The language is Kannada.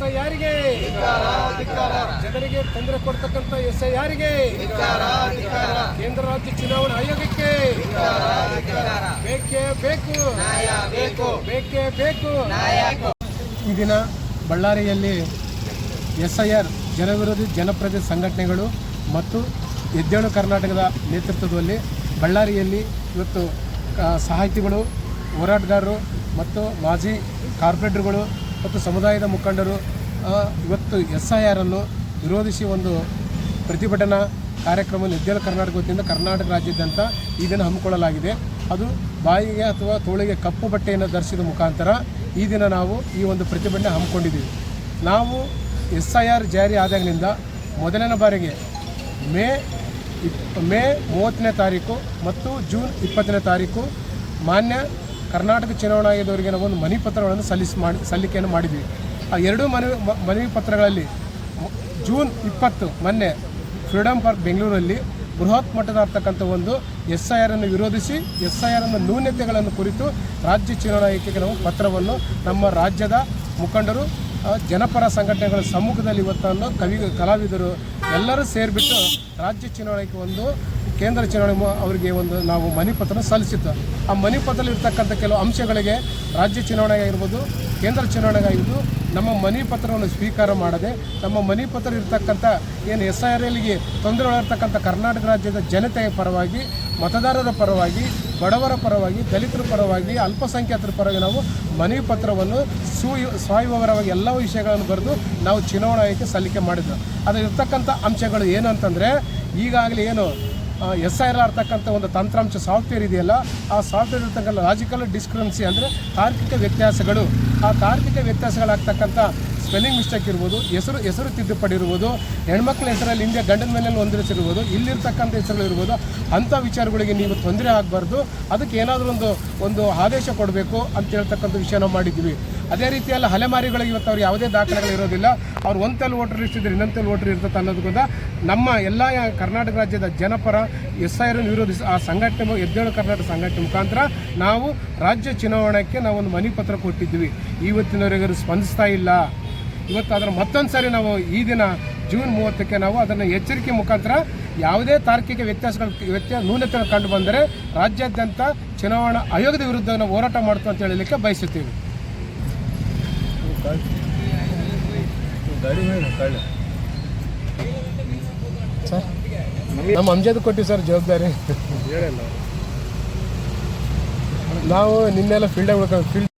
SIRಗೆ ಜನರಿಗೆ ತೊಂದರೆ ಕೊಡ್ತಕ್ಕಂಥ SIRಗೆ ಕೇಂದ್ರ ರಾಜ್ಯ ಚುನಾವಣಾ ಆಯೋಗಕ್ಕೆ ಬೇಕೇ ಬೇಕು, ಬೇಕೇ ಬೇಕು. ಈ ದಿನ ಬಳ್ಳಾರಿಯಲ್ಲಿ SIR ಜನವಿರೋಧಿ ಜನಪ್ರತಿನಿಧಿ ಸಂಘಟನೆಗಳು ಮತ್ತು ಎದ್ದೇಳು ಕರ್ನಾಟಕದ ನೇತೃತ್ವದಲ್ಲಿ ಬಳ್ಳಾರಿಯಲ್ಲಿ ಇವತ್ತು ಸಾಹಿತಿಗಳು, ಹೋರಾಟಗಾರರು ಮತ್ತು ಮಾಜಿ ಕಾರ್ಪೊರೇಟರ್ಗಳು ಮತ್ತು ಸಮುದಾಯದ ಮುಖಂಡರು ಇವತ್ತು SIR ಅನ್ನು ವಿರೋಧಿಸಿ ಒಂದು ಪ್ರತಿಭಟನಾ ಕಾರ್ಯಕ್ರಮವನ್ನು ಎದ್ದೇಳು ಕರ್ನಾಟಕ ವತಿಯಿಂದ ಕರ್ನಾಟಕ ರಾಜ್ಯಾದ್ಯಂತ ಈ ದಿನ ಹಮ್ಮಿಕೊಳ್ಳಲಾಗಿದೆ. ಅದು ಬಾಯಿಗೆ ಅಥವಾ ತೋಳಿಗೆ ಕಪ್ಪು ಬಟ್ಟೆಯನ್ನು ಧರಿಸಿದ ಮುಖಾಂತರ ಈ ದಿನ ನಾವು ಈ ಒಂದು ಪ್ರತಿಭಟನೆ ಹಮ್ಮಿಕೊಂಡಿದ್ದೀವಿ. ನಾವು SIR ಜಾರಿ ಆದಾಗಿನಿಂದ ಮೊದಲನೇ ಬಾರಿಗೆ ಮೇ 30ನೇ ತಾರೀಕು ಮತ್ತು ಜೂನ್ 20ನೇ ತಾರೀಕು ಮಾನ್ಯ ಕರ್ನಾಟಕ ಚುನಾವಣಾ ಆಯೋಗದವರಿಗೆ ನಾವು ಒಂದು ಮನವಿ ಪತ್ರಗಳನ್ನು ಸಲ್ಲಿಕೆಯನ್ನು ಮಾಡಿದ್ವಿ. ಆ ಎರಡೂ ಮನವಿ ಪತ್ರಗಳಲ್ಲಿ ಜೂನ್ 20 ಮೊನ್ನೆ ಫ್ರೀಡಮ್ ಪಾರ್ಕ್ ಬೆಂಗಳೂರಲ್ಲಿ ಬೃಹತ್ ಮಟ್ಟದ ಇರ್ತಕ್ಕಂಥ ಒಂದು SIR ಅನ್ನು ವಿರೋಧಿಸಿ SIR ಅನ್ನು ನ್ಯೂನತೆಗಳನ್ನು ಕುರಿತು ರಾಜ್ಯ ಚುನಾವಣಾ ಆಯೋಗಕ್ಕೆ ನಾವು ಪತ್ರವನ್ನು ನಮ್ಮ ರಾಜ್ಯದ ಮುಖಂಡರು, ಜನಪರ ಸಂಘಟನೆಗಳ ಸಮ್ಮುಖದಲ್ಲಿ ಇವತ್ತನ್ನು ಕಲಾವಿದರು ಎಲ್ಲರೂ ಸೇರಿಬಿಟ್ಟು ರಾಜ್ಯ ಚುನಾವಣೆಗೆ ಒಂದು ಕೇಂದ್ರ ಚುನಾವಣೆ ಅವರಿಗೆ ಒಂದು ನಾವು ಮನವಿ ಪತ್ರ ಸಲ್ಲಿಸಿದ್ದು. ಆ ಮನವಿ ಪತ್ರದಲ್ಲಿ ಇರ್ತಕ್ಕಂಥ ಕೆಲವು ಅಂಶಗಳಿಗೆ ರಾಜ್ಯ ಚುನಾವಣೆ ಆಗಿರ್ಬೋದು, ಕೇಂದ್ರ ಚುನಾವಣೆ ಆಗಿದ್ದು ನಮ್ಮ ಮನವಿ ಪತ್ರವನ್ನು ಸ್ವೀಕಾರ ಮಾಡದೆ ನಮ್ಮ ಮನವಿ ಪತ್ರ ಇರ್ತಕ್ಕಂಥ ಏನು SIRಗೆ ತೊಂದರೆ ಒಳಗಿರ್ತಕ್ಕಂಥ ಕರ್ನಾಟಕ ರಾಜ್ಯದ ಜನತೆಯ ಪರವಾಗಿ, ಮತದಾರರ ಪರವಾಗಿ, ಬಡವರ ಪರವಾಗಿ, ದಲಿತರ ಪರವಾಗಿ, ಅಲ್ಪಸಂಖ್ಯಾತರ ಪರವಾಗಿ ನಾವು ಮನವಿ ಪತ್ರವನ್ನು ಸ್ವವಿವರವಾಗಿ ಎಲ್ಲ ವಿಷಯಗಳನ್ನು ಬರೆದು ನಾವು ಚುನಾವಣಾ ಆಯೋಗಕ್ಕೆ ಸಲ್ಲಿಕೆ ಮಾಡಿದ್ದು. ಅದರಲ್ಲಿರ್ತಕ್ಕಂಥ ಅಂಶಗಳು ಏನು ಅಂತಂದರೆ, ಈಗಾಗಲೇ ಏನು SIR ಇರ್ತಕ್ಕಂಥ ಒಂದು ತಂತ್ರಾಂಶ ಸಾಫ್ಟ್ವೇರ್ ಇದೆಯಲ್ಲ, ಆ ಸಾಫ್ಟ್ವೇರ್ ಇರ್ತಕ್ಕಂಥ ಲಾಜಿಕಲ್ ಡಿಸ್ಕ್ರಿಪೆನ್ಸಿ ಅಂದರೆ ತಾರ್ಕಿಕ ವ್ಯತ್ಯಾಸಗಳು, ಆ ತಾರ್ಕಿಕ ವ್ಯತ್ಯಾಸಗಳಾಗ್ತಕ್ಕಂಥ ಸ್ಪೆಲ್ಲಿಂಗ್ ಮಿಸ್ಟೇಕ್ ಇರ್ಬೋದು, ಹೆಸರು ತಿದ್ದುಪಡಿ ಇರ್ಬೋದು, ಹೆಣ್ಮಕ್ಳ ಹೆಸರಲ್ಲಿ ಹಿಂದೆ ಗಂಡನ ಮೇಲೆ ಒಂದು ಹೆಸರಿರ್ಬೋದು, ಇಲ್ಲಿರ್ತಕ್ಕಂಥ ಹೆಸರುಗಳು ಇರ್ಬೋದು, ಅಂಥ ವಿಚಾರಗಳಿಗೆ ನೀವು ತೊಂದರೆ ಆಗಬಾರ್ದು, ಅದಕ್ಕೆ ಏನಾದರೂ ಒಂದು ಆದೇಶ ಕೊಡಬೇಕು ಅಂತ ಹೇಳ್ತಕ್ಕಂಥ ವಿಷಯ ನಾವು ಮಾಡಿದ್ವಿ. ಅದೇ ರೀತಿಯಲ್ಲಿ ಅಲೆಮಾರಿಗಳಿಗೆ ಇವತ್ತು ಅವ್ರು ಯಾವುದೇ ದಾಖಲೆಗಳು ಇರೋದಿಲ್ಲ. ಅವ್ರು ಒಂದಲ್ಲಿ ವೋಟರ್ ಲಿಸ್ಟ್ ಇದ್ದರೆ ಇನ್ನೊಂದಲ್ಲಿ ವೋಟರ್ ಇರ್ತದೆ ಅನ್ನೋದಕ್ಕಿಂತ ನಮ್ಮ ಎಲ್ಲ ಕರ್ನಾಟಕ ರಾಜ್ಯದ ಜನಪರ SIR ಅನ್ನು ವಿರೋಧಿಸಿ ಆ ಸಂಘಟನೆ ಎದ್ದೇಳು ಕರ್ನಾಟಕ ಸಂಘಟನೆ ಮುಖಾಂತರ ನಾವು ರಾಜ್ಯ ಚುನಾವಣೆಗೆ ನಾವು ಒಂದು ಮನವಿ ಪತ್ರ ಕೊಟ್ಟಿದ್ವಿ. ಇವತ್ತಿನವರೆಗೂ ಸ್ಪಂದಿಸ್ತಾ ಇಲ್ಲ. ಇವತ್ತು ಅದರ ಮತ್ತೊಂದು ಸಾರಿ ನಾವು ಈ ದಿನ ಜೂನ್ 30ಕ್ಕೆ ನಾವು ಅದನ್ನು ಎಚ್ಚರಿಕೆ ಮುಖಾಂತರ ಯಾವುದೇ ತಾರ್ಕಿಕ ನ್ಯೂನತೆಗಳು ಕಂಡು ಬಂದರೆ ರಾಜ್ಯಾದ್ಯಂತ ಚುನಾವಣಾ ಆಯೋಗದ ವಿರುದ್ಧ ನಾವು ಹೋರಾಟ ಮಾಡ್ತೀವಿ ಅಂತ ಹೇಳಲಿಕ್ಕೆ ಬಯಸುತ್ತೀವಿ. ಸರ್ ನಮ್ಮ ಅಂಜದ್ ಕೊಟ್ಟಿವಿ ಸರ್ ಜವಾಬ್ದಾರಿ. ನಾವು ನಿನ್ನೆಲ್ಲ ಫೀಲ್ಡ್